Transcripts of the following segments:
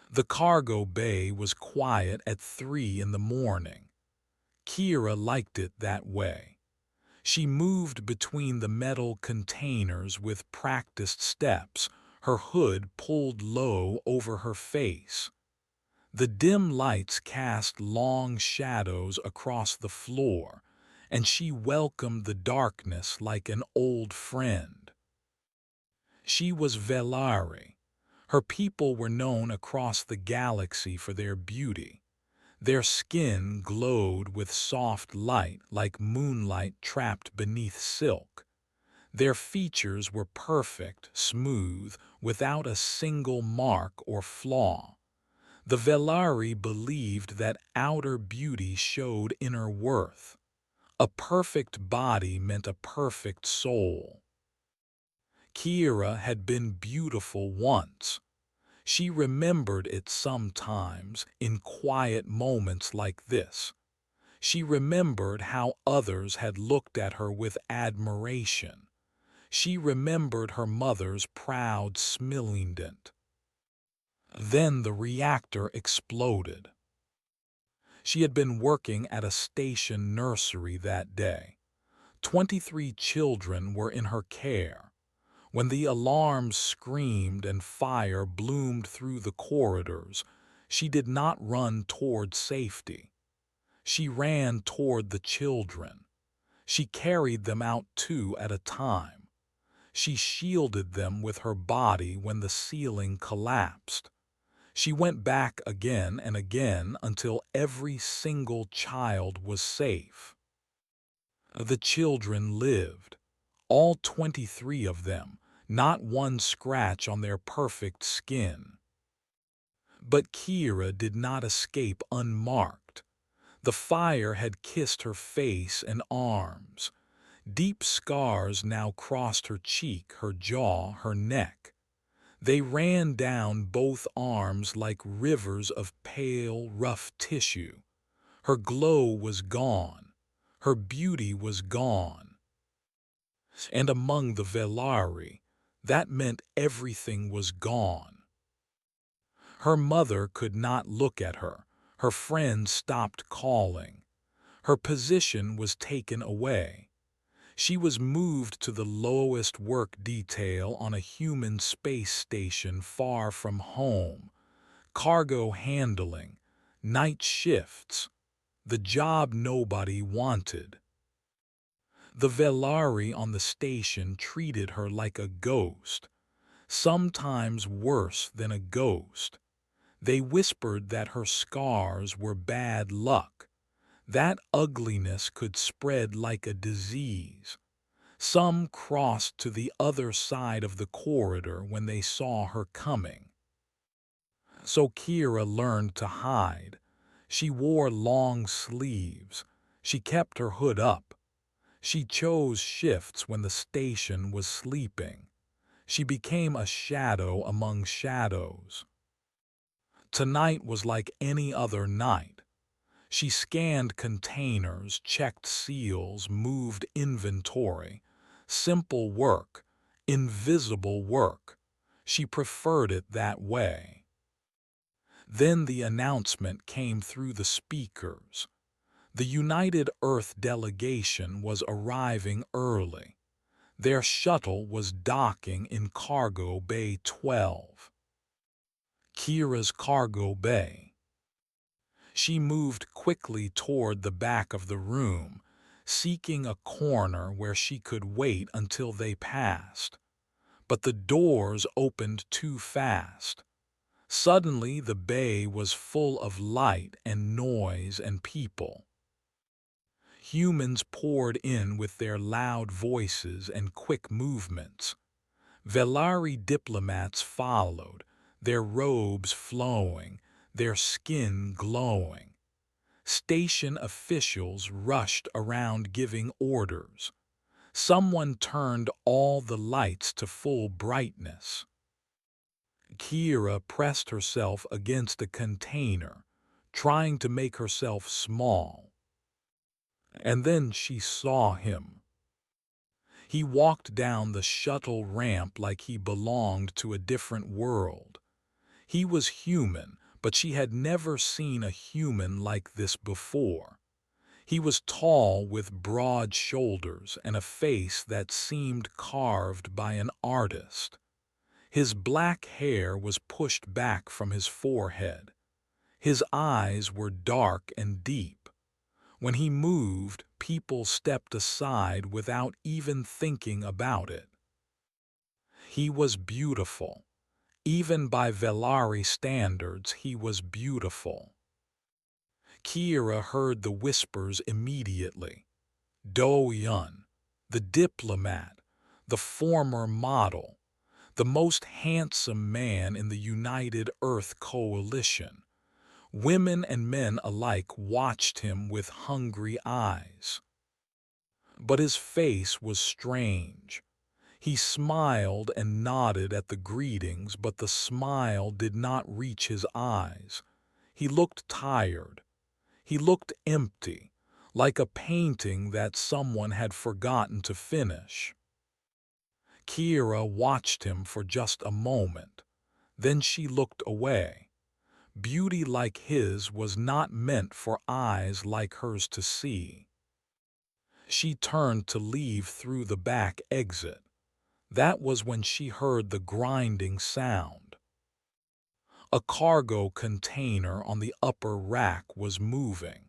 The cargo bay was quiet at 3 in the morning. Kira liked it that way. She moved between the metal containers with practiced steps, her hood pulled low over her face. The dim lights cast long shadows across the floor, and she welcomed the darkness like an old friend. She was Velari. Her people were known across the galaxy for their beauty. Their skin glowed with soft light like moonlight trapped beneath silk. Their features were perfect, smooth, without a single mark or flaw. The Velari believed that outer beauty showed inner worth. A perfect body meant a perfect soul. Kira had been beautiful once. She remembered it sometimes in quiet moments like this. She remembered how others had looked at her with admiration. She remembered her mother's proud smilindent. Then the reactor exploded. She had been working at a station nursery that day. 23 children were in her care. When the alarms screamed and fire bloomed through the corridors, she did not run toward safety. She ran toward the children. She carried them out 2 at a time. She shielded them with her body when the ceiling collapsed. She went back again and again until every single child was safe. The children lived, all 23 of them, not one scratch on their perfect skin. But Kira did not escape unmarked. The fire had kissed her face and arms. Deep scars now crossed her cheek, her jaw, her neck. They ran down both arms like rivers of pale, rough tissue. Her glow was gone. Her beauty was gone. And among the Velari, that meant everything was gone. Her mother could not look at her. Her friends stopped calling. Her position was taken away. She was moved to the lowest work detail on a human space station far from home. Cargo handling, night shifts, the job nobody wanted. The Velari on the station treated her like a ghost, sometimes worse than a ghost. They whispered that her scars were bad luck. That ugliness could spread like a disease. Some crossed to the other side of the corridor when they saw her coming. So Kira learned to hide. She wore long sleeves. She kept her hood up. She chose shifts when the station was sleeping. She became a shadow among shadows. Tonight was like any other night. She scanned containers, checked seals, moved inventory. Simple work, invisible work. She preferred it that way. Then the announcement came through the speakers. The United Earth delegation was arriving early. Their shuttle was docking in Cargo Bay 12. Kira's cargo bay. She moved quickly toward the back of the room, seeking a corner where she could wait until they passed. But the doors opened too fast. Suddenly the bay was full of light and noise and people. Humans poured in with their loud voices and quick movements. Velari diplomats followed, their robes flowing, their skin glowing. Station officials rushed around giving orders. Someone turned all the lights to full brightness. Kira pressed herself against a container, trying to make herself small. And then she saw him. He walked down the shuttle ramp like he belonged to a different world. He was human, but she had never seen a human like this before. He was tall with broad shoulders and a face that seemed carved by an artist. His black hair was pushed back from his forehead. His eyes were dark and deep. When he moved, people stepped aside without even thinking about it. He was beautiful. Even by Velari standards, he was beautiful. Kira heard the whispers immediately. Do-Yun, the diplomat, the former model, the most handsome man in the United Earth Coalition. Women and men alike watched him with hungry eyes. But his face was strange. He smiled and nodded at the greetings, but the smile did not reach his eyes. He looked tired. He looked empty, like a painting that someone had forgotten to finish. Kira watched him for just a moment. Then she looked away. Beauty like his was not meant for eyes like hers to see. She turned to leave through the back exit. That was when she heard the grinding sound. A cargo container on the upper rack was moving.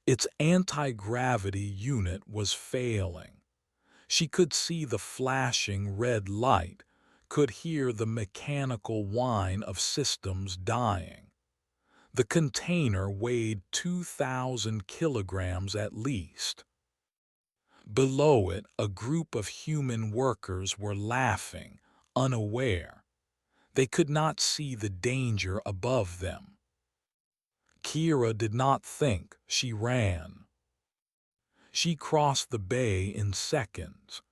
Its anti-gravity unit was failing. She could see the flashing red light, could hear the mechanical whine of systems dying. The container weighed 2,000 kilograms at least. Below it, a group of human workers were laughing, unaware. They could not see the danger above them. Kira did not think, she ran. She crossed the bay in seconds.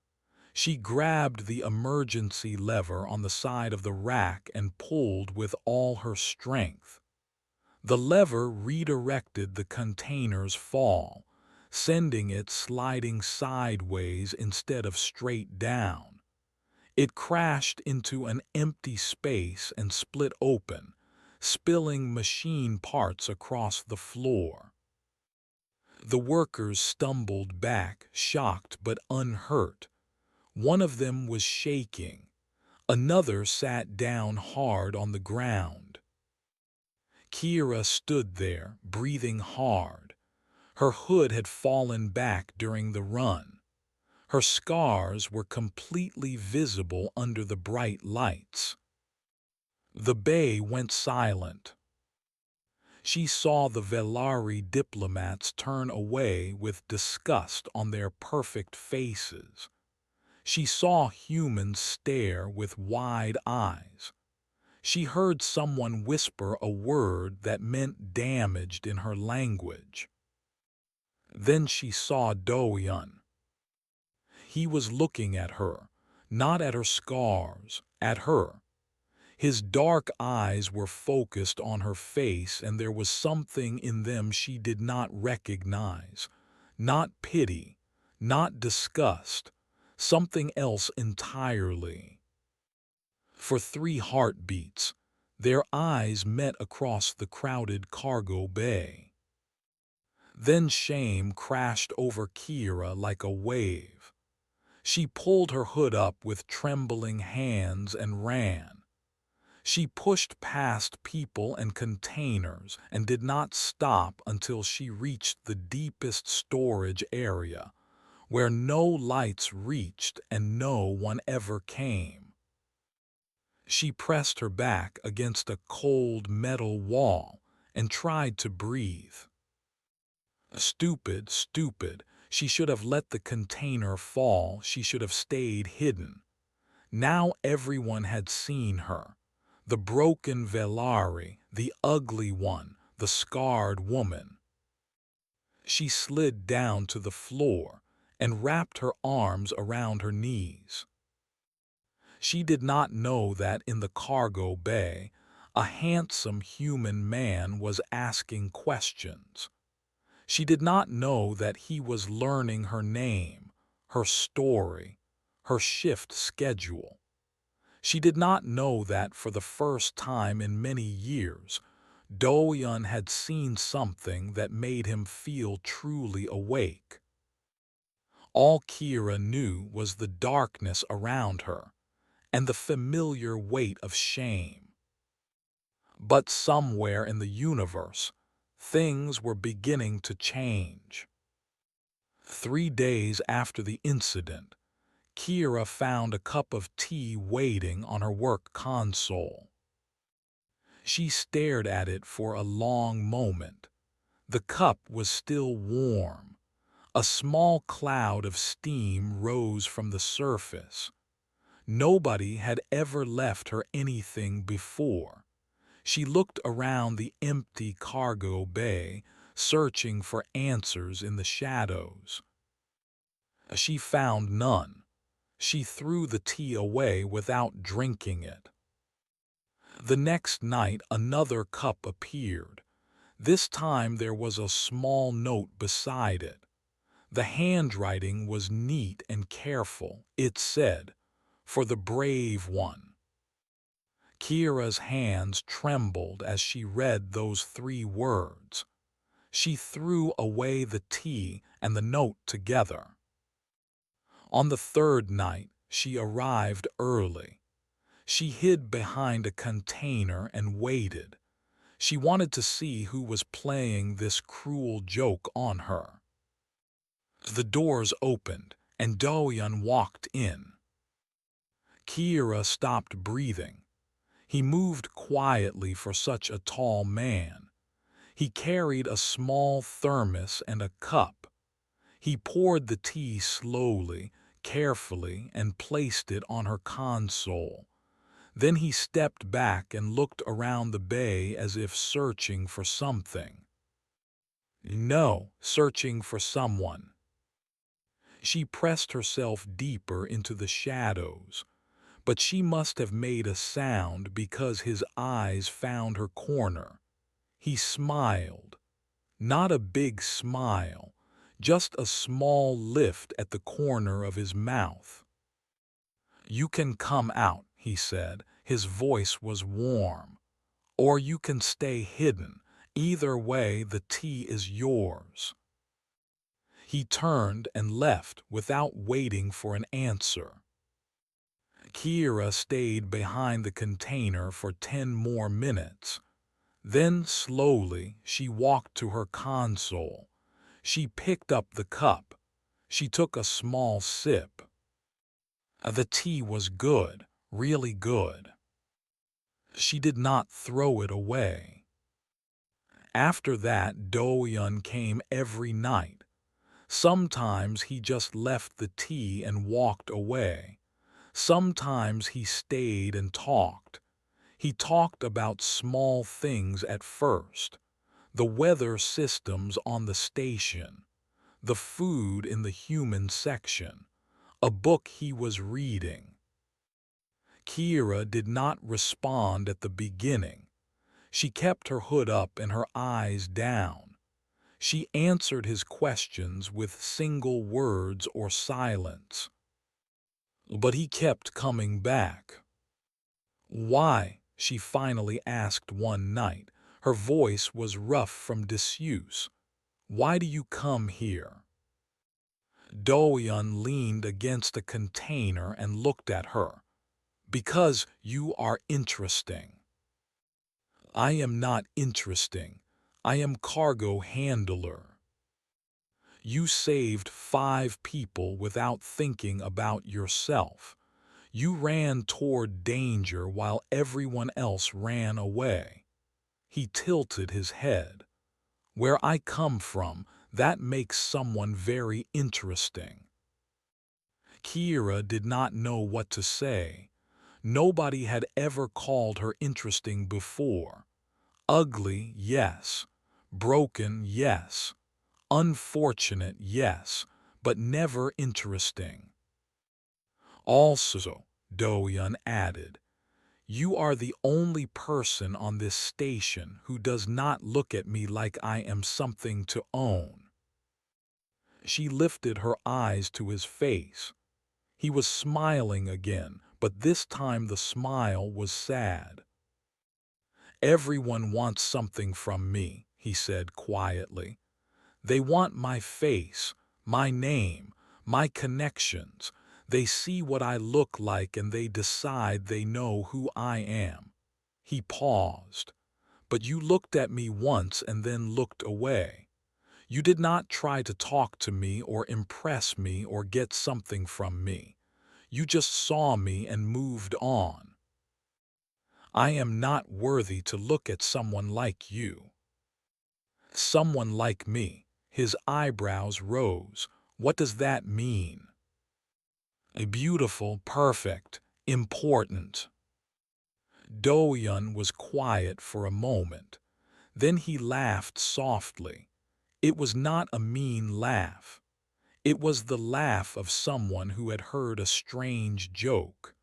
She grabbed the emergency lever on the side of the rack and pulled with all her strength. The lever redirected the container's fall, sending it sliding sideways instead of straight down. It crashed into an empty space and split open, spilling machine parts across the floor. The workers stumbled back, shocked but unhurt. One of them was shaking. Another sat down hard on the ground. Kira stood there, breathing hard. Her hood had fallen back during the run. Her scars were completely visible under the bright lights. The bay went silent. She saw the Velari diplomats turn away with disgust on their perfect faces. She saw humans stare with wide eyes. She heard someone whisper a word that meant damaged in her language. Then she saw Do-Yun. He was looking at her, not at her scars, at her. His dark eyes were focused on her face, and there was something in them she did not recognize. Not pity, not disgust, something else entirely. For 3 heartbeats, their eyes met across the crowded cargo bay. Then shame crashed over Kira like a wave. She pulled her hood up with trembling hands and ran. She pushed past people and containers and did not stop until she reached the deepest storage area, where no lights reached and no one ever came. She pressed her back against a cold metal wall and tried to breathe. Stupid, stupid. She should have let the container fall. She should have stayed hidden. Now everyone had seen her. The broken Velari, the ugly one, the scarred woman. She slid down to the floor and wrapped her arms around her knees. She did not know that in the cargo bay, a handsome human man was asking questions. She did not know that he was learning her name, her story, her shift schedule. She did not know that for the first time in many years, Do-yeon had seen something that made him feel truly awake. All Kira knew was the darkness around her and the familiar weight of shame. But somewhere in the universe, things were beginning to change. 3 days after the incident, Kira found a cup of tea waiting on her work console. She stared at it for a long moment. The cup was still warm. A small cloud of steam rose from the surface. Nobody had ever left her anything before. She looked around the empty cargo bay, searching for answers in the shadows. She found none. She threw the tea away without drinking it. The next night another cup appeared. This time there was a small note beside it. The handwriting was neat and careful. It said, "For the brave one." Kira's hands trembled as she read those 3 words. She threw away the tea and the note together. On the 3rd night, she arrived early. She hid behind a container and waited. She wanted to see who was playing this cruel joke on her. The doors opened, and Do-yeon walked in. Kira stopped breathing. He moved quietly for such a tall man. He carried a small thermos and a cup. He poured the tea slowly, carefully, and placed it on her console. Then he stepped back and looked around the bay as if searching for something. No, searching for someone. She pressed herself deeper into the shadows, but she must have made a sound because his eyes found her corner. He smiled. Not a big smile, just a small lift at the corner of his mouth. "You can come out," he said. His voice was warm. "Or you can stay hidden. Either way, the tea is yours." He turned and left without waiting for an answer. Kira stayed behind the container for 10 more minutes. Then, slowly, she walked to her console. She picked up the cup. She took a small sip. The tea was good, really good. She did not throw it away. After that, Do-yeon came every night. Sometimes he just left the tea and walked away. Sometimes he stayed and talked. He talked about small things at first. The weather systems on the station. The food in the human section. A book he was reading. Kira did not respond at the beginning. She kept her hood up and her eyes down. She answered his questions with single words or silence. But he kept coming back. "Why?" she finally asked one night. Her voice was rough from disuse. "Why do you come here?" Do-yeon leaned against a container and looked at her. "Because you are interesting." "I am not interesting. I am cargo handler." "You saved 5 people without thinking about yourself. You ran toward danger while everyone else ran away." He tilted his head. "Where I come from, that makes someone very interesting." Kira did not know what to say. Nobody had ever called her interesting before. Ugly, yes. Broken, yes. Unfortunate, yes, but never interesting. "Also," Do-yeon added, "you are the only person on this station who does not look at me like I am something to own." She lifted her eyes to his face. He was smiling again, but this time the smile was sad. "Everyone wants something from me," he said quietly. "They want my face, my name, my connections. They see what I look like and they decide they know who I am." He paused. "But you looked at me once and then looked away. You did not try to talk to me or impress me or get something from me. You just saw me and moved on. I am not worthy to look at someone like you." "Someone like me." His eyebrows rose. "What does that mean?" "A beautiful, perfect, important." Do-hyun was quiet for a moment. Then he laughed softly. It was not a mean laugh. It was the laugh of someone who had heard a strange joke.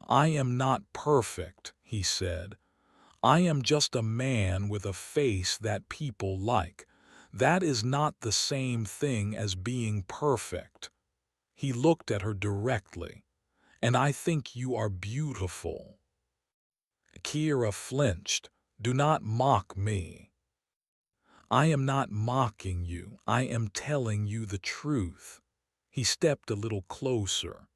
"I am not perfect," he said. "I am just a man with a face that people like. That is not the same thing as being perfect." He looked at her directly. "And I think you are beautiful." Kira flinched. "Do not mock me." "I am not mocking you. I am telling you the truth." He stepped a little closer.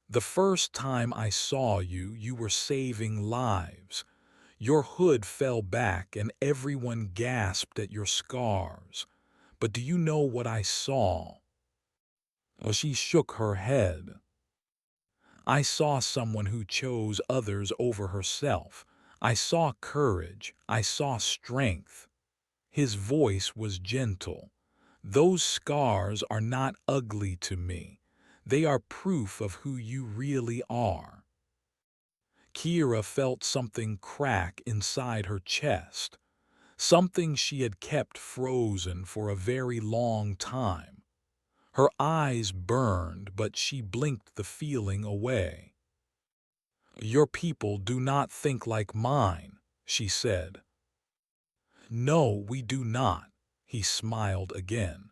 "The first time I saw you, you were saving lives. Your hood fell back and everyone gasped at your scars. But do you know what I saw?" She shook her head. "I saw someone who chose others over herself. I saw courage. I saw strength." His voice was gentle. "Those scars are not ugly to me. They are proof of who you really are." Kira felt something crack inside her chest, something she had kept frozen for a very long time. Her eyes burned, but she blinked the feeling away. "Your people do not think like mine," she said. "No, we do not." He smiled again.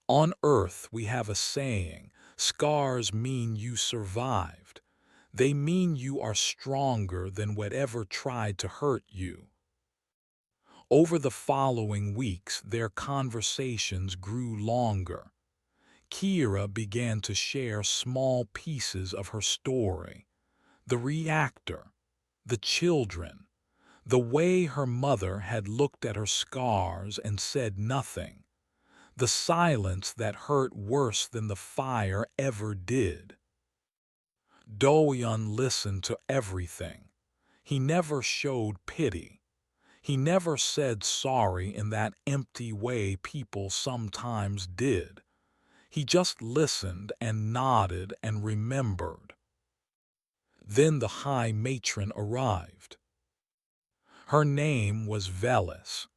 "On Earth we have a saying, scars mean you survived. They mean you are stronger than whatever tried to hurt you." Over the following weeks, their conversations grew longer. Kira began to share small pieces of her story. The reactor, the children, the way her mother had looked at her scars and said nothing, the silence that hurt worse than the fire ever did. Do-hyun listened to everything. He never showed pity. He never said sorry in that empty way people sometimes did. He just listened and nodded and remembered. Then the High Matron arrived. Her name was Velis.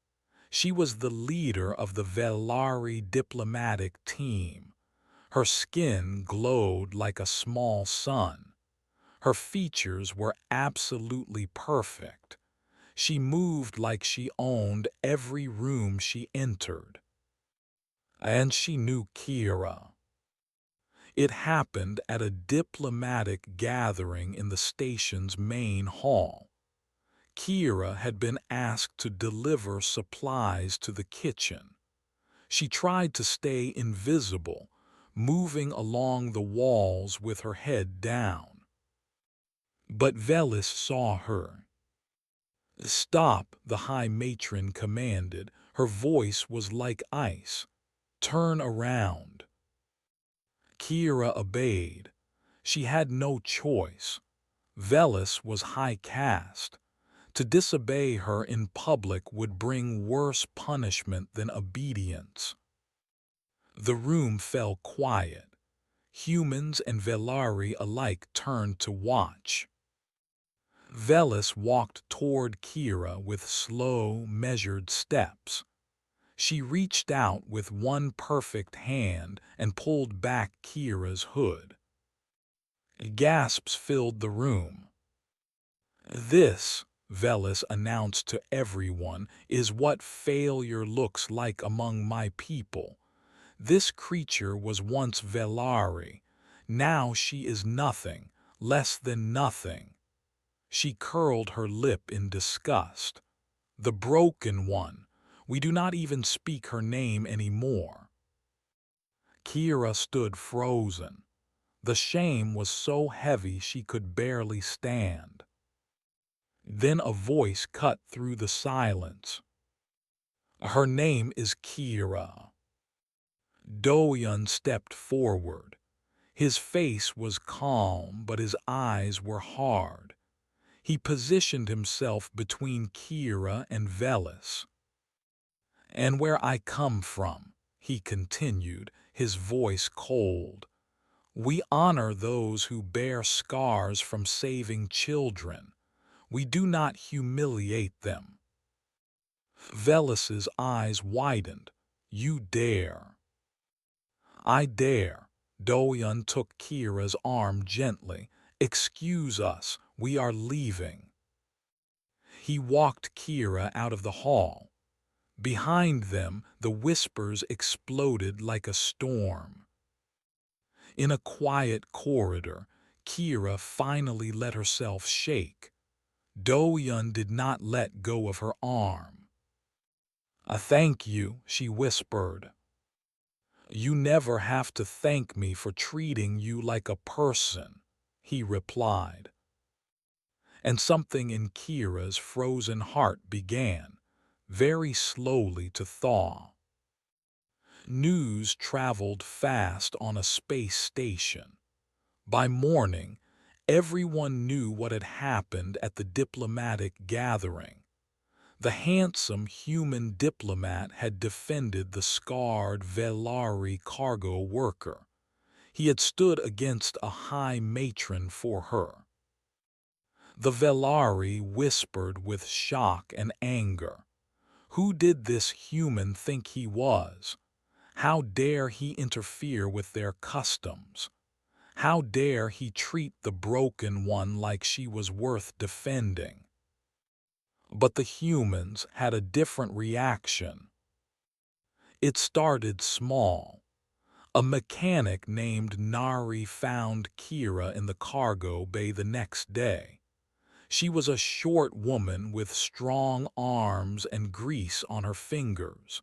She was the leader of the Velari diplomatic team. Her skin glowed like a small sun. Her features were absolutely perfect. She moved like she owned every room she entered. And she knew Kira. It happened at a diplomatic gathering in the station's main hall. Kira had been asked to deliver supplies to the kitchen. She tried to stay invisible, moving along the walls with her head down. But Velis saw her. "Stop," the High Matron commanded. Her voice was like ice. "Turn around." Kira obeyed. She had no choice. Velis was high caste. To disobey her in public would bring worse punishment than obedience. The room fell quiet. Humans and Velari alike turned to watch. Velis walked toward Kira with slow, measured steps. She reached out with one perfect hand and pulled back Kira's hood. Gasps filled the room. "This," Velis announced to everyone, "is what failure looks like among my people. This creature was once Velari. Now she is nothing, Less than nothing. She curled her lip in disgust. The broken one. We do not even speak her name anymore. Kira stood frozen. The shame was so heavy she could barely stand. Then a voice cut through the silence. Her name is Kira. Doyun stepped forward. His face was calm, but his eyes were hard. He positioned himself between Kira and Velis. And where I come from, he continued, his voice cold. We honor those who bear scars from saving children. We do not humiliate them. Velis's eyes widened. You dare. I dare. Doyun took Kira's arm gently. Excuse us, we are leaving. He walked Kira out of the hall. Behind them, the whispers exploded like a storm. In a quiet corridor, Kira finally let herself shake. Doyun did not let go of her arm. Thank you, she whispered. You never have to thank me for treating you like a person, he replied. And something in Kira's frozen heart began, very slowly to thaw. News traveled fast on a space station. By morning, everyone knew what had happened at the diplomatic gathering. The handsome human diplomat had defended the scarred Velari cargo worker. He had stood against a high matron for her. The Velari whispered with shock and anger. Who did this human think he was? How dare he interfere with their customs? How dare he treat the broken one like she was worth defending? But the humans had a different reaction. It started small. A mechanic named Nari found Kira in the cargo bay the next day. She was a short woman with strong arms and grease on her fingers.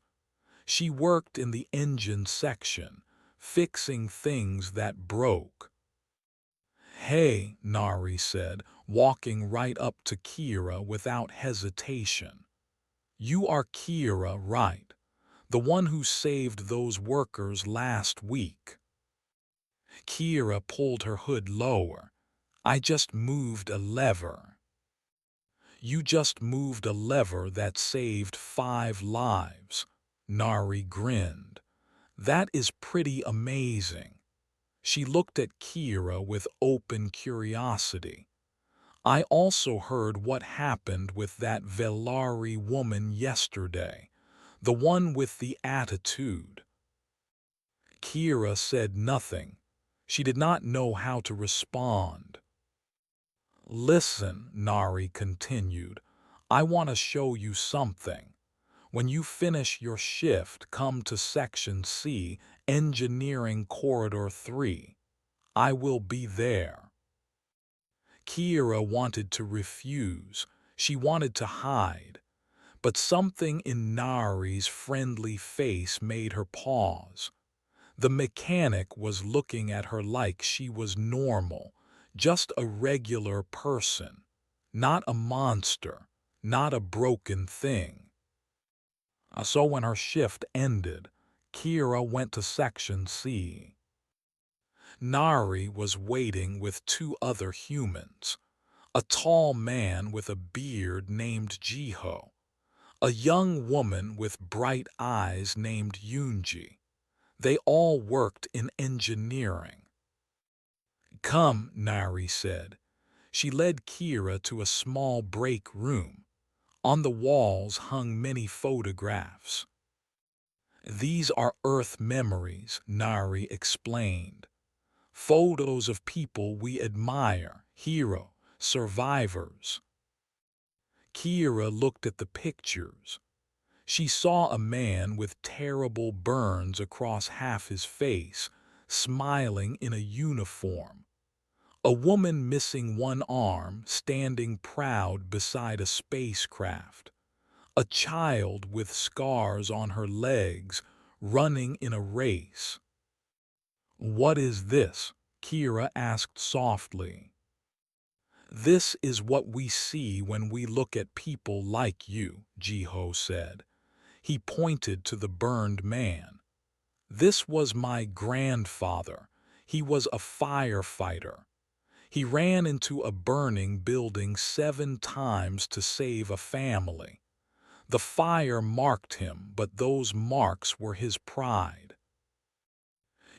She worked in the engine section, fixing things that broke. Hey, Nari said, walking right up to Kira without hesitation. You are Kira, right? The one who saved those workers last week. Kira pulled her hood lower. I just moved a lever. You just moved a lever that saved 5 lives. Nari grinned. That is pretty amazing. She looked at Kira with open curiosity. I also heard what happened with that Velari woman yesterday, the one with the attitude. Kira said nothing. She did not know how to respond. Listen, Nari continued, I want to show you something. When you finish your shift, come to Section C, Engineering Corridor 3. I will be there. Kira wanted to refuse. She wanted to hide. But something in Nari's friendly face made her pause. The mechanic was looking at her like she was normal, just a regular person, not a monster, not a broken thing. So when her shift ended, Kira went to Section C. Nari was waiting with 2 other humans, a tall man with a beard named Jiho, a young woman with bright eyes named Yunji. They all worked in engineering. Come, Nari said. She led Kira to a small break room. On the walls hung many photographs. These are Earth memories, Nari explained. Photos of people we admire, heroes, survivors. Kira looked at the pictures. She saw a man with terrible burns across half his face, smiling in a uniform. A woman missing one arm standing proud beside a spacecraft. A child with scars on her legs running in a race. "What is this?" Kira asked softly. "This is what we see when we look at people like you," Jiho said. He pointed to the burned man. "This was my grandfather. He was a firefighter. He ran into a burning building 7 times to save a family. The fire marked him, but those marks were his pride."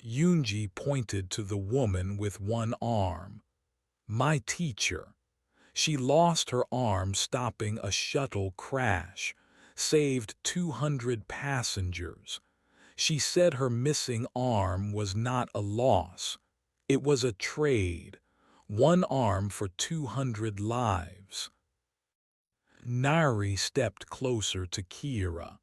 Yunji pointed to the woman with one arm. "My teacher. She lost her arm stopping a shuttle crash, saved 200 passengers. She said her missing arm was not a loss. It was a trade. One arm for 200 lives." Nari stepped closer to Kira.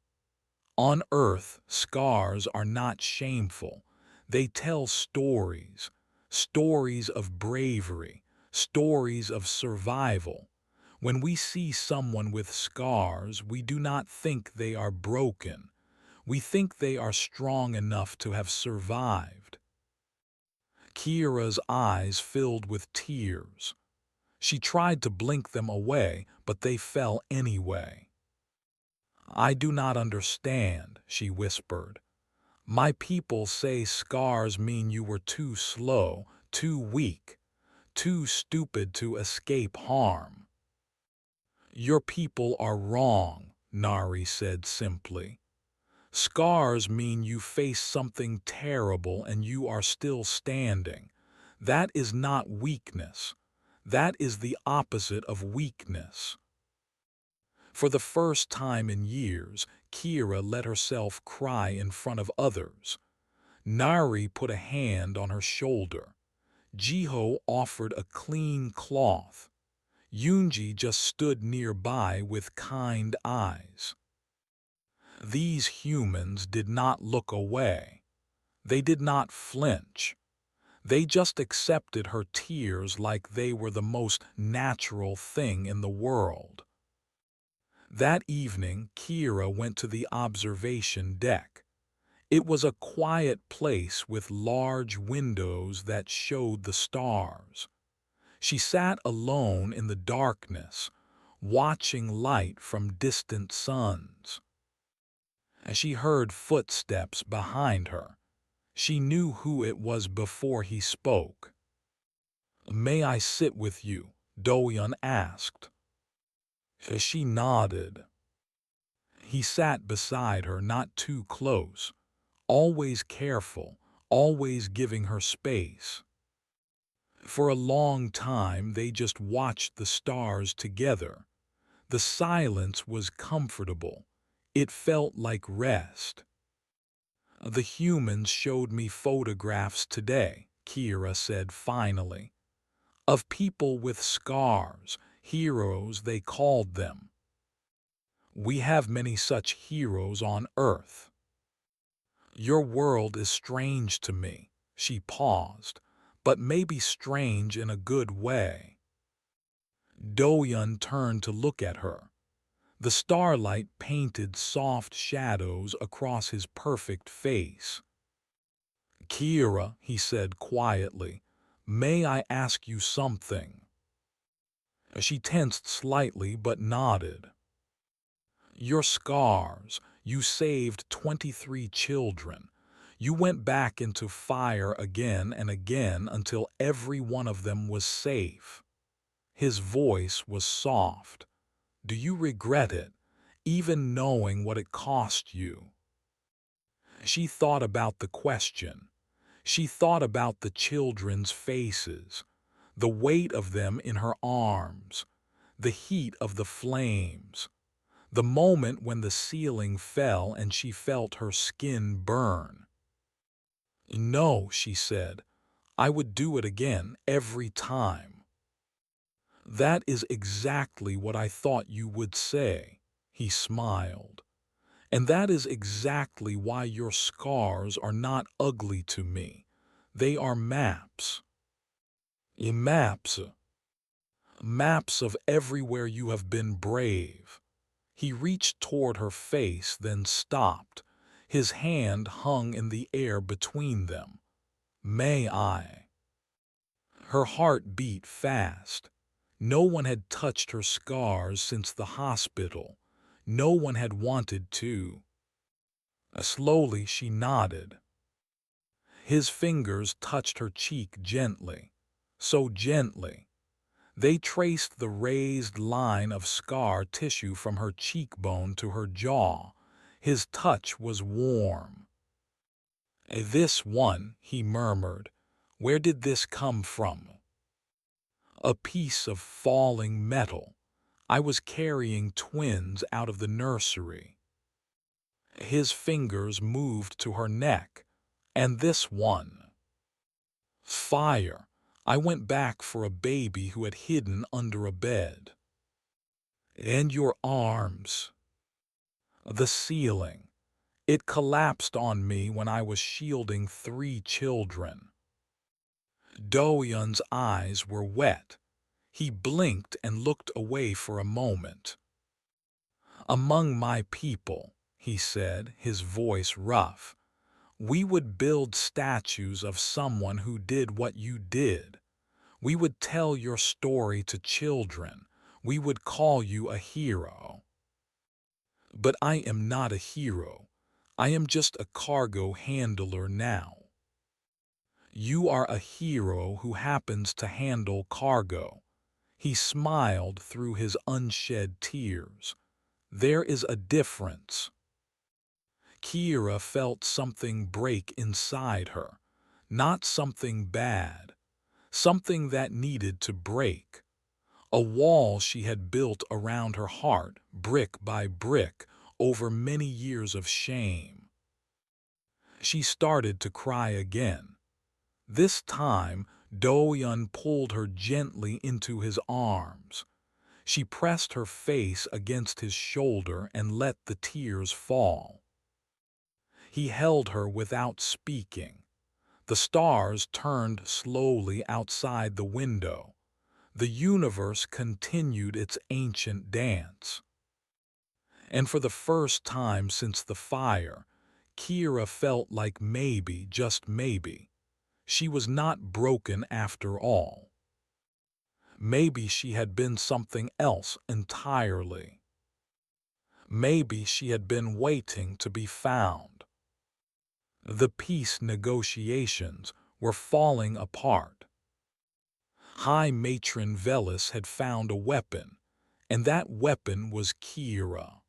"On Earth, scars are not shameful. They tell stories. Stories of bravery. Stories of survival. When we see someone with scars, we do not think they are broken. We think they are strong enough to have survived." Kira's eyes filled with tears. She tried to blink them away, but they fell anyway. "I do not understand," she whispered. "My people say scars mean you were too slow, too weak, too stupid to escape harm." "Your people are wrong," Nari said simply. "Scars mean you face something terrible and you are still standing. That is not weakness. That is the opposite of weakness." For the first time in years, Kira let herself cry in front of others. Nari put a hand on her shoulder. Jiho offered a clean cloth. Yunji just stood nearby with kind eyes. These humans did not look away. They did not flinch. They just accepted her tears like they were the most natural thing in the world. That evening, Kira went to the observation deck. It was a quiet place with large windows that showed the stars. She sat alone in the darkness, watching light from distant suns. As she heard footsteps behind her, she knew who it was before he spoke. "May I sit with you?" Doyun asked. She nodded. He sat beside her, not too close, always careful, always giving her space. For a long time they just watched the stars together. The silence was comfortable. It felt like rest. "The humans showed me photographs today," Kira said finally, "of people with scars, heroes they called them. We have many such heroes on Earth." "Your world is strange to me." She paused, "but maybe strange in a good way." Doyun turned to look at her. The starlight painted soft shadows across his perfect face. "Kira," he said quietly, "may I ask you something?" She tensed slightly but nodded. "Your scars, you saved 23 children. You went back into fire again and again until every one of them was safe." His voice was soft. "Do you regret it, even knowing what it cost you?" She thought about the question. She thought about the children's faces, the weight of them in her arms, the heat of the flames, the moment when the ceiling fell and she felt her skin burn. "No," she said, "I would do it again every time." "That is exactly what I thought you would say," he smiled. "And that is exactly why your scars are not ugly to me. They are maps." Maps. Maps of everywhere you have been brave. He reached toward her face, then stopped. His hand hung in the air between them. May I? Her heart beat fast. No one had touched her scars since the hospital. No one had wanted to. Slowly she nodded. His fingers touched her cheek gently, so gently. They traced the raised line of scar tissue from her cheekbone to her jaw. His touch was warm. "This one," he murmured. "Where did this come from?" "A piece of falling metal. I was carrying twins out of the nursery." His fingers moved to her neck. "And this one?" "Fire. I went back for a baby who had hidden under a bed." "And your arms?" "The ceiling. It collapsed on me when I was shielding 3 children." Do-yeon's eyes were wet. He blinked and looked away for a moment. "Among my people," he said, his voice rough, "we would build statues of someone who did what you did. We would tell your story to children. We would call you a hero." "But I am not a hero. I am just a cargo handler now." "You are a hero who happens to handle cargo." He smiled through his unshed tears. "There is a difference." Kira felt something break inside her. Not something bad. Something that needed to break. A wall she had built around her heart, brick by brick, over many years of shame. She started to cry again. This time, Do-yeon pulled her gently into his arms. She pressed her face against his shoulder and let the tears fall. He held her without speaking. The stars turned slowly outside the window. The universe continued its ancient dance. And for the first time since the fire, Kira felt like maybe, just maybe, she was not broken after all. Maybe she had been something else entirely. Maybe she had been waiting to be found. The peace negotiations were falling apart. High Matron Velis had found a weapon, and that weapon was Kira.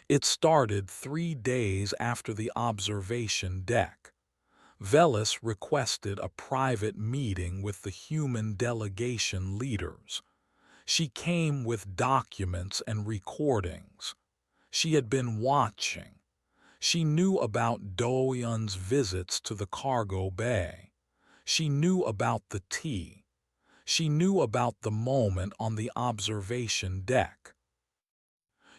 It started 3 days after the observation deck. Velis requested a private meeting with the human delegation leaders. She came with documents and recordings. She had been watching. She knew about Do-yeon's visits to the cargo bay. She knew about the tea. She knew about the moment on the observation deck.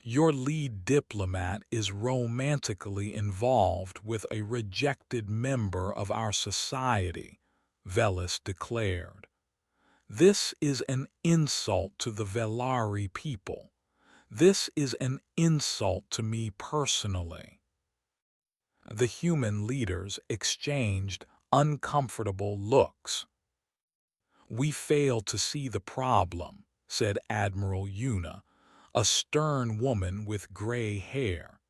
"Your lead diplomat is romantically involved with a rejected member of our society," Velis declared. "This is an insult to the Velari people. This is an insult to me personally." The human leaders exchanged uncomfortable looks. "We fail to see the problem," said Admiral Yuna, a stern woman with gray hair.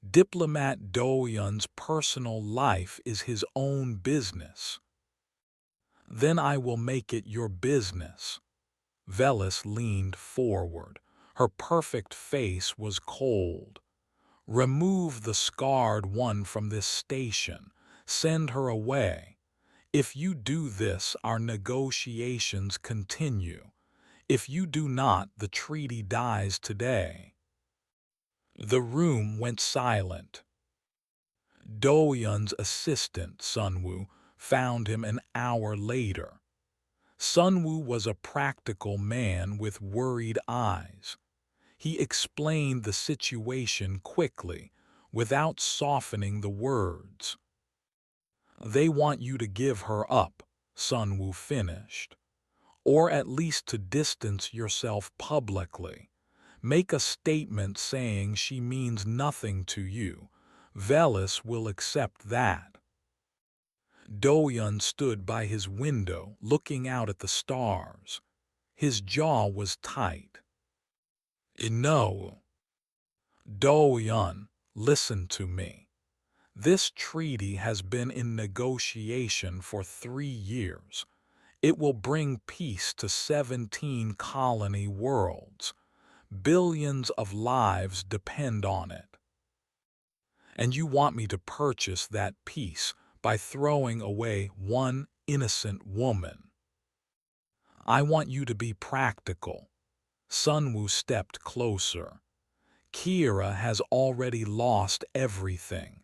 "Diplomat Do-yeon's personal life is his own business." "Then I will make it your business." Velis leaned forward. Her perfect face was cold. "Remove the scarred one from this station. Send her away. If you do this, our negotiations continue. If you do not, the treaty dies today." The room went silent. Do-yeon's assistant, Sunwoo, found him an hour later. Sunwoo was a practical man with worried eyes. He explained the situation quickly, without softening the words. "They want you to give her up. Sunwoo finished. Or at least to distance yourself publicly. Make a statement saying she means nothing to you. Velis will accept that. Do-yun stood by his window, looking out at the stars. His jaw was tight. No. Do-yun, listen to me. This treaty has been in negotiation for 3 years. It will bring peace to 17 colony worlds. Billions of lives depend on it. And you want me to purchase that peace by throwing away one innocent woman. I want you to be practical. Sunwoo stepped closer. Kira has already lost everything.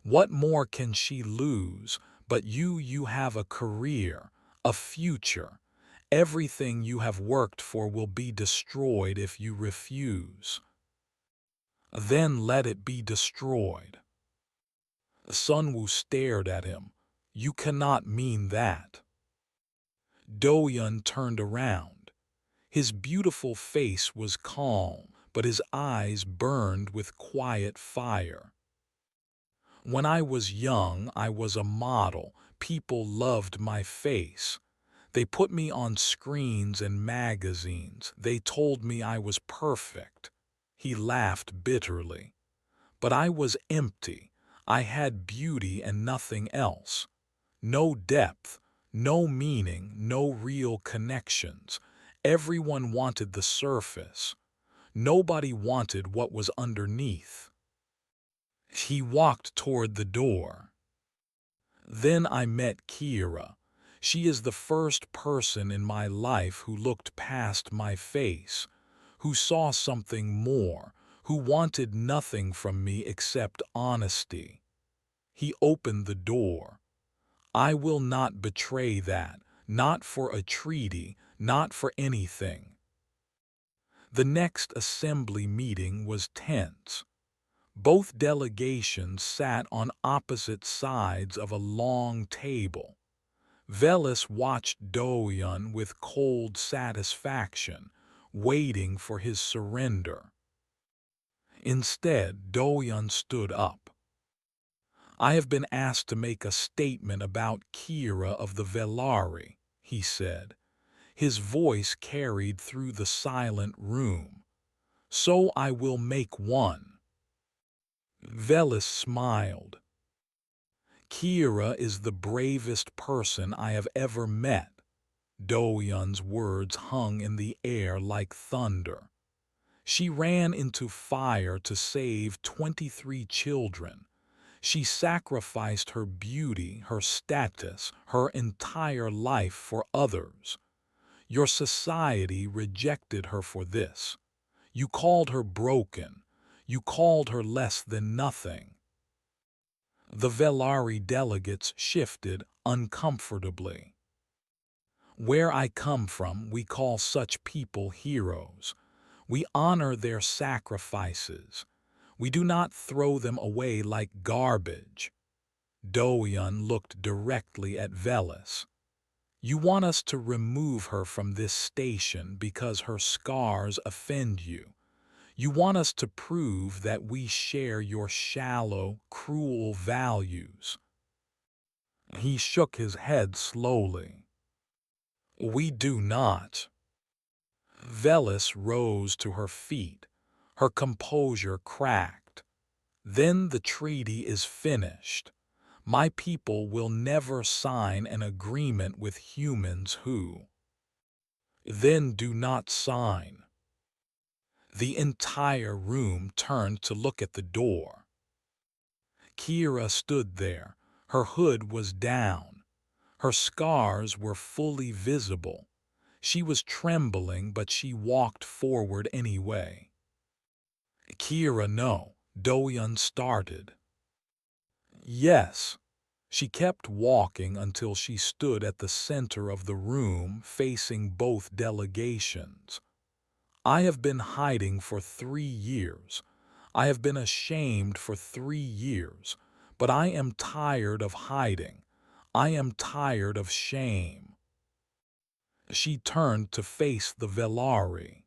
What more can she lose? But you have a career, a future. Everything you have worked for will be destroyed if you refuse. Then let it be destroyed. Sunwoo stared at him. You cannot mean that. Do-yun turned around. His beautiful face was calm, but his eyes burned with quiet fire. When I was young, I was a model. People loved my face. They put me on screens and magazines. They told me I was perfect. He laughed bitterly. But I was empty. I had beauty and nothing else. No depth, no meaning, no real connections. Everyone wanted the surface. Nobody wanted what was underneath. He walked toward the door. Then I met Kira. She is the first person in my life who looked past my face, who saw something more, who wanted nothing from me except honesty. He opened the door. I will not betray that, not for a treaty, not for anything. The next assembly meeting was tense. Both delegations sat on opposite sides of a long table. Velis watched Do-yun with cold satisfaction, waiting for his surrender. Instead, Do-yun stood up. I have been asked to make a statement about Kira of the Velari, he said. His voice carried through the silent room. So I will make one. Velis smiled. Kira is the bravest person I have ever met. Do-yun's words hung in the air like thunder. She ran into fire to save 23 children. She sacrificed her beauty, her status, her entire life for others. Your society rejected her for this. You called her broken. You called her less than nothing. The Velari delegates shifted uncomfortably. Where I come from, we call such people heroes. We honor their sacrifices. We do not throw them away like garbage. Do-yun looked directly at Velis. You want us to remove her from this station because her scars offend you. You want us to prove that we share your shallow, cruel values. He shook his head slowly. We do not. Velis rose to her feet. Her composure cracked. Then the treaty is finished. My people will never sign an agreement with humans who then do not sign. The entire room turned to look at the door. Kira stood there. Her hood was down. Her scars were fully visible. She was trembling, but she walked forward anyway. Kira, no, Do-yun started. Yes. She kept walking until she stood at the center of the room facing both delegations. I have been hiding for 3 years. I have been ashamed for 3 years, but I am tired of hiding. I am tired of shame." She turned to face the Velari.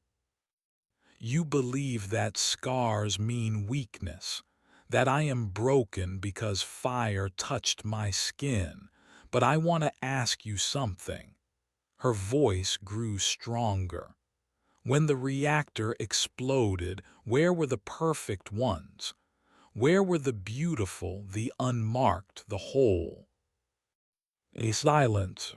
"You believe that scars mean weakness, that I am broken because fire touched my skin, but I want to ask you something." Her voice grew stronger. "When the reactor exploded, where were the perfect ones? Where were the beautiful, the unmarked, the whole?" A silence.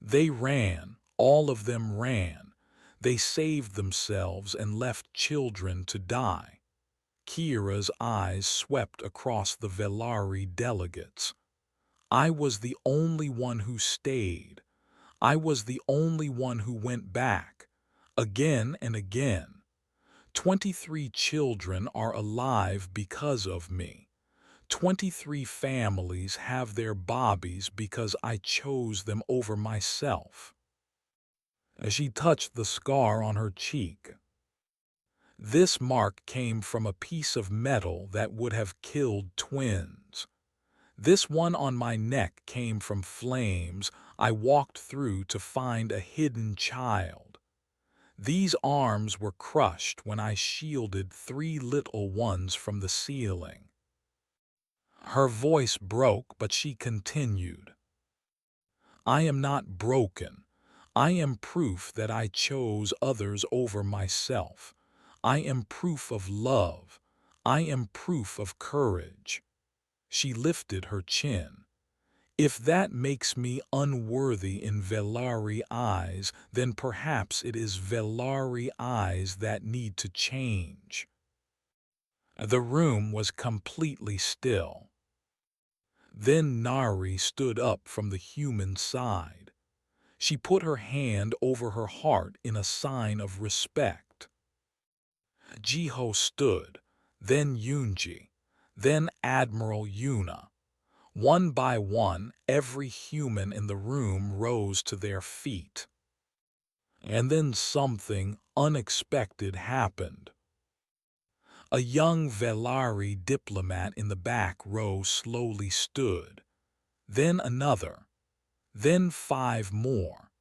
They ran, all of them ran. They saved themselves and left children to die. Kira's eyes swept across the Velari delegates. "I was the only one who stayed. I was the only one who went back. Again and again. 23 children are alive because of me. 23 families have their bobbies because I chose them over myself." As she touched the scar on her cheek, "This mark came from a piece of metal that would have killed twins. This one on my neck came from flames I walked through to find a hidden child. These arms were crushed when I shielded 3 little ones from the ceiling." Her voice broke, but she continued. "I am not broken. I am proof that I chose others over myself. I am proof of love. I am proof of courage." She lifted her chin. "If that makes me unworthy in Velari eyes, then perhaps it is Velari eyes that need to change." The room was completely still. Then Nari stood up from the human side. She put her hand over her heart in a sign of respect. Jiho stood, then Yunji, then Admiral Yuna. One by one, every human in the room rose to their feet. And then something unexpected happened. A young Velari diplomat in the back row slowly stood. Then another. Then 5 more.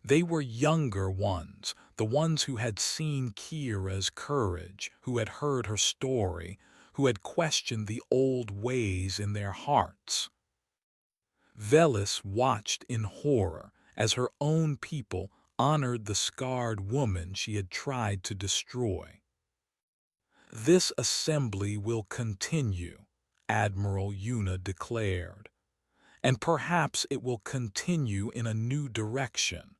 They were younger ones, the ones who had seen Kira's courage, who had heard her story, who had questioned the old ways in their hearts. Velis watched in horror as her own people honored the scarred woman she had tried to destroy. "This assembly will continue," Admiral Yuna declared. "And perhaps it will continue in a new direction.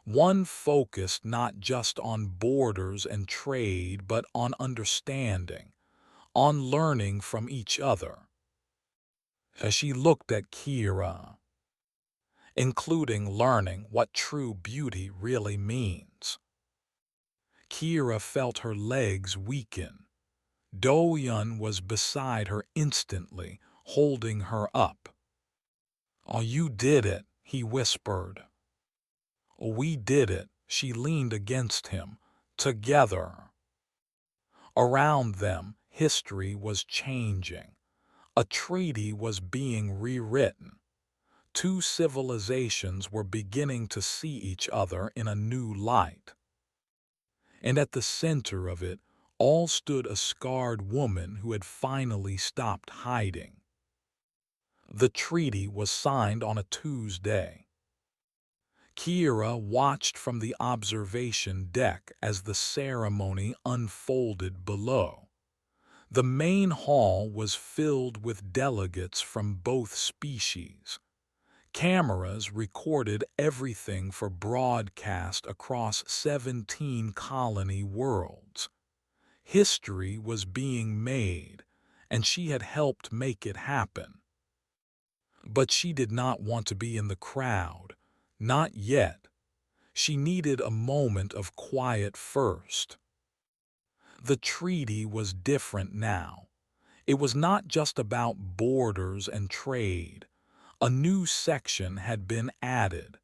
One focused not just on borders and trade, but on understanding, on learning from each other." As she looked at Kira, "Including learning what true beauty really means." Kira felt her legs weaken. Do-yun was beside her instantly, holding her up. "Oh, you did it," he whispered. "Oh, we did it." She leaned against him. "Together." Around them, history was changing. A treaty was being rewritten. 2 civilizations were beginning to see each other in a new light. And at the center of it all stood a scarred woman who had finally stopped hiding. The treaty was signed on a Tuesday. Kira watched from the observation deck as the ceremony unfolded below. The main hall was filled with delegates from both species. Cameras recorded everything for broadcast across 17 colony worlds. History was being made, and she had helped make it happen. But she did not want to be in the crowd. Not yet. She needed a moment of quiet first. The treaty was different now. It was not just about borders and trade. A new section had been added.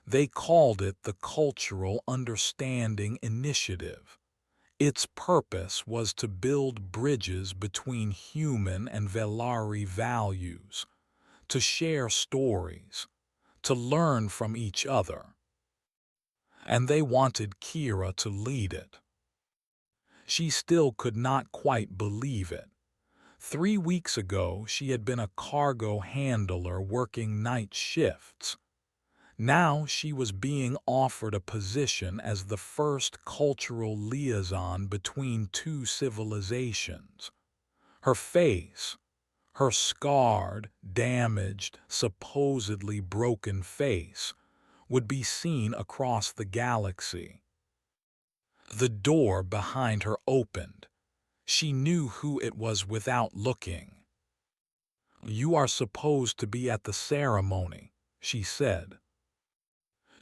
They called it the Cultural Understanding Initiative. Its purpose was to build bridges between human and Velari values, to share stories, to learn from each other. And they wanted Kira to lead it. She still could not quite believe it. 3 weeks ago, she had been a cargo handler working night shifts. Now she was being offered a position as the first cultural liaison between two civilizations. Her face, her scarred, damaged, supposedly broken face, would be seen across the galaxy. The door behind her opened. She knew who it was without looking. "You are supposed to be at the ceremony," she said.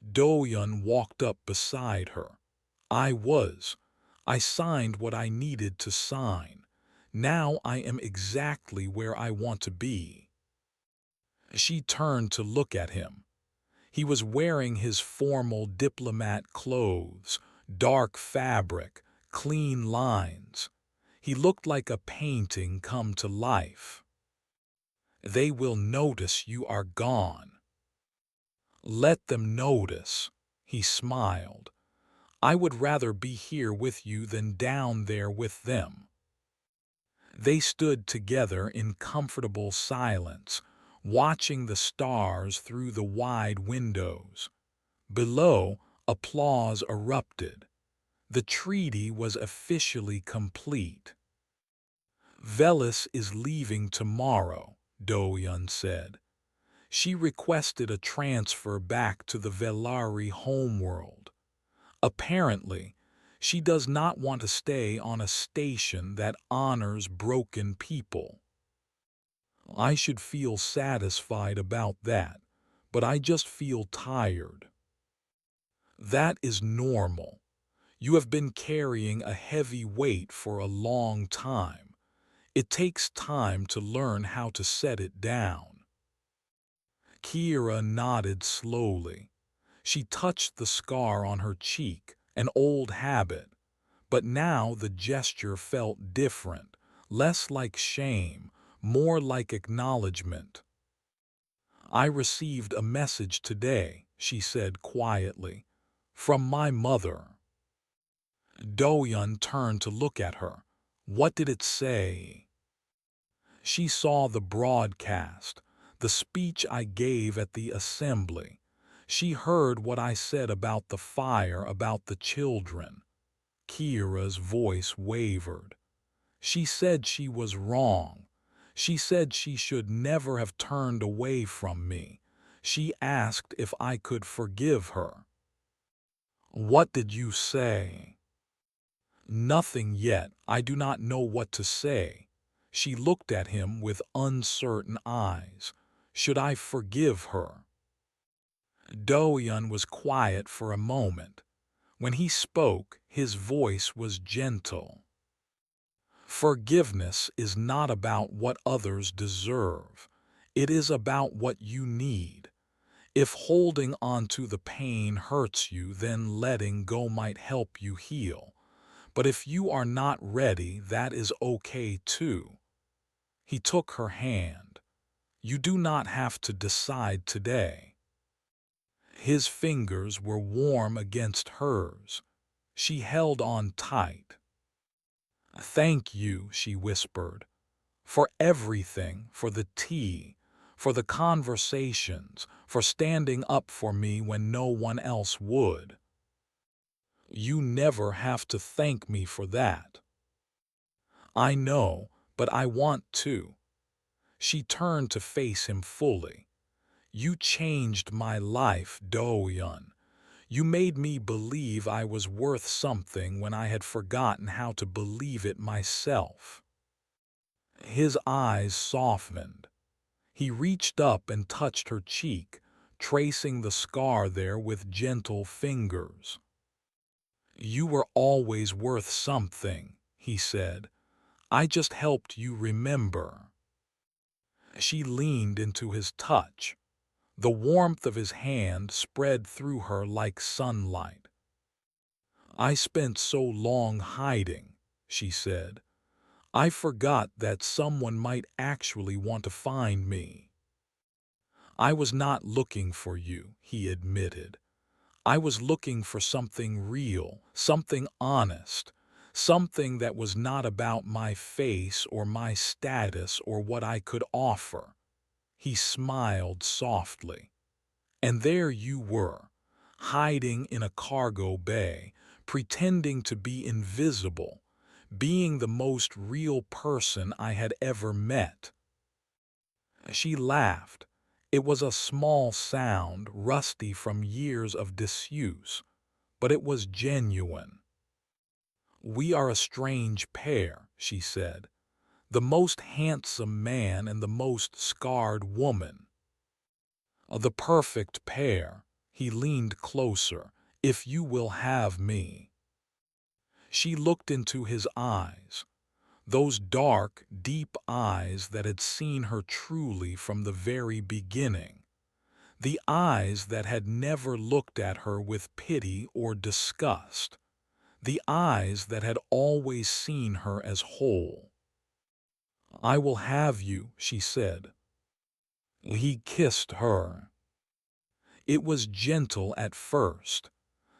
Do-Yun walked up beside her. "I was. I signed what I needed to sign. Now I am exactly where I want to be." She turned to look at him. He was wearing his formal diplomat clothes, dark fabric, clean lines. He looked like a painting come to life. "They will notice you are gone." "Let them notice," he smiled. "I would rather be here with you than down there with them." They stood together in comfortable silence, watching the stars through the wide windows. Below, applause erupted. The treaty was officially complete. "Velis is leaving tomorrow," Do-Yun said. "She requested a transfer back to the Velari homeworld. Apparently, she does not want to stay on a station that honors broken people." "I should feel satisfied about that, but I just feel tired." "That is normal. You have been carrying a heavy weight for a long time. It takes time to learn how to set it down." Kira nodded slowly. She touched the scar on her cheek, an old habit, but now the gesture felt different, less like shame, more like acknowledgement. "I received a message today," she said quietly, "from my mother." Do-Yun turned to look at her. "What did it say?" She saw the broadcast, the speech I gave at the assembly. She heard what I said about the fire, about the children. Kira's voice wavered. "She said she was wrong. She said she should never have turned away from me. She asked if I could forgive her." "What did you say?" "Nothing yet. I do not know what to say." She looked at him with uncertain eyes. "Should I forgive her?" Do-Yun was quiet for a moment. When he spoke, his voice was gentle. "Forgiveness is not about what others deserve. It is about what you need. If holding on to the pain hurts you, then letting go might help you heal. But if you are not ready, that is okay too." He took her hand. "You do not have to decide today." His fingers were warm against hers. She held on tight. "Thank you," she whispered, "for everything, for the tea, for the conversations, for standing up for me when no one else would." "You never have to thank me for that." "I know, but I want to." She turned to face him fully. "You changed my life, Do-Yun. You made me believe I was worth something when I had forgotten how to believe it myself." His eyes softened. He reached up and touched her cheek, tracing the scar there with gentle fingers. "You were always worth something," he said. "I just helped you remember." She leaned into his touch. The warmth of his hand spread through her like sunlight. "I spent so long hiding," she said. "I forgot that someone might actually want to find me." I was not looking for you, he admitted. I was looking for something real, something honest, something that was not about my face or my status or what I could offer. He smiled softly. And there you were, hiding in a cargo bay, pretending to be invisible, being the most real person I had ever met. She laughed. It was a small sound, rusty from years of disuse, but it was genuine. We are a strange pair, she said. The most handsome man and the most scarred woman. The perfect pair. He leaned closer. If you will have me. She looked into his eyes, those dark, deep eyes that had seen her truly from the very beginning, the eyes that had never looked at her with pity or disgust, the eyes that had always seen her as whole. I will have you, she said. He kissed her. It was gentle at first,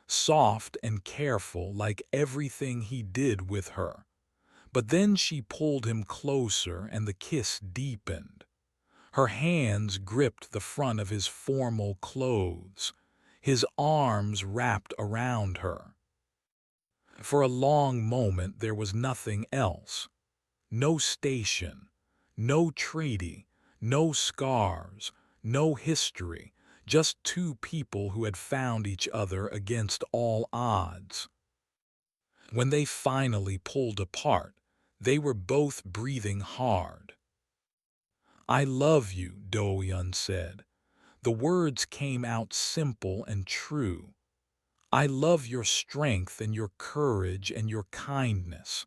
soft and careful like everything he did with her. But then she pulled him closer and the kiss deepened. Her hands gripped the front of his formal clothes, his arms wrapped around her. For a long moment there was nothing else. No station, no treaty, no scars, no history, just two people who had found each other against all odds. When they finally pulled apart, they were both breathing hard. I love you, Do-yeon said. The words came out simple and true. I love your strength and your courage and your kindness.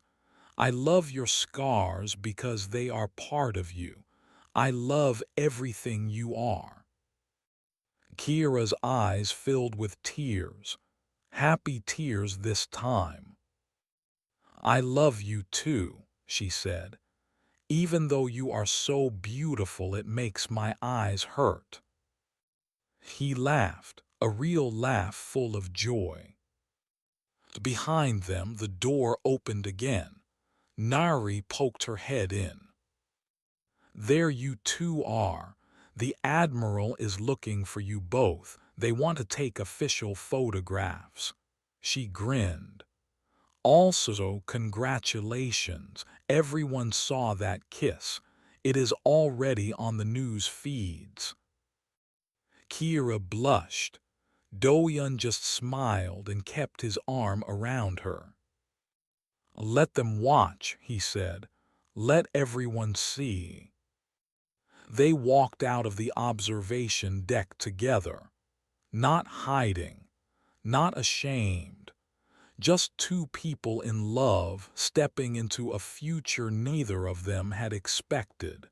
I love your scars because they are part of you. I love everything you are. Kira's eyes filled with tears, happy tears this time. I love you too, she said. Even though you are so beautiful it makes my eyes hurt. He laughed, a real laugh full of joy. Behind them the door opened again. Nari poked her head in. There you two are. The Admiral is looking for you both. They want to take official photographs. She grinned. Also, congratulations. Everyone saw that kiss. It is already on the news feeds. Kira blushed. Do-yeon just smiled and kept his arm around her. Let them watch, he said. Let everyone see. They walked out of the observation deck together, not hiding, not ashamed, just two people in love stepping into a future neither of them had expected.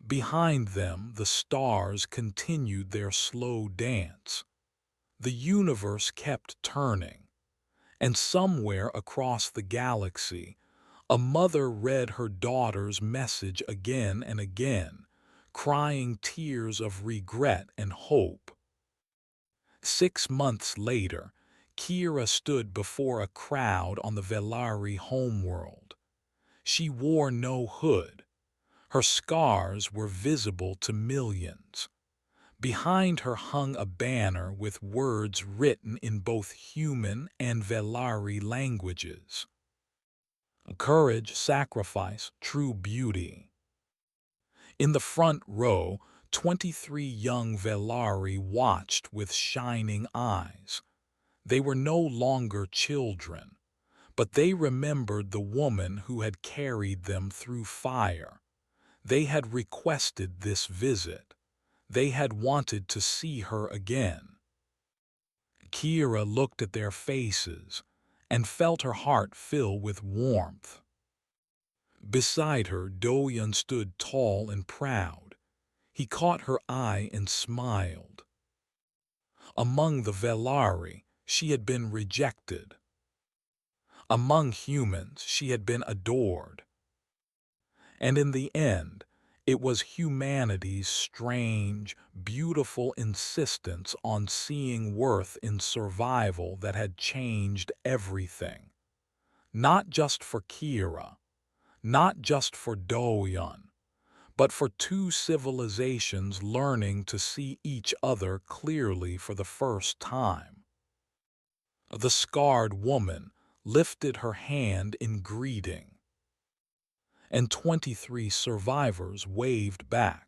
Behind them, the stars continued their slow dance. The universe kept turning, and somewhere across the galaxy, a mother read her daughter's message again and again, crying tears of regret and hope. 6 months later, Kira stood before a crowd on the Velari homeworld. She wore no hood. Her scars were visible to millions. Behind her hung a banner with words written in both human and Velari languages. Courage, sacrifice, true beauty. In the front row, 23 young Velari watched with shining eyes. They were no longer children, but they remembered the woman who had carried them through fire. They had requested this visit. They had wanted to see her again. Kira looked at their faces and felt her heart fill with warmth. Beside her, Do-yeon stood tall and proud. He caught her eye and smiled. Among the Velari, she had been rejected. Among humans, she had been adored. And in the end, It was humanity's strange, beautiful insistence on seeing worth in survival that had changed everything. Not just for Kira, not just for Do-yeon, but for two civilizations learning to see each other clearly for the first time. The scarred woman lifted her hand in greeting, and 23 survivors waved back.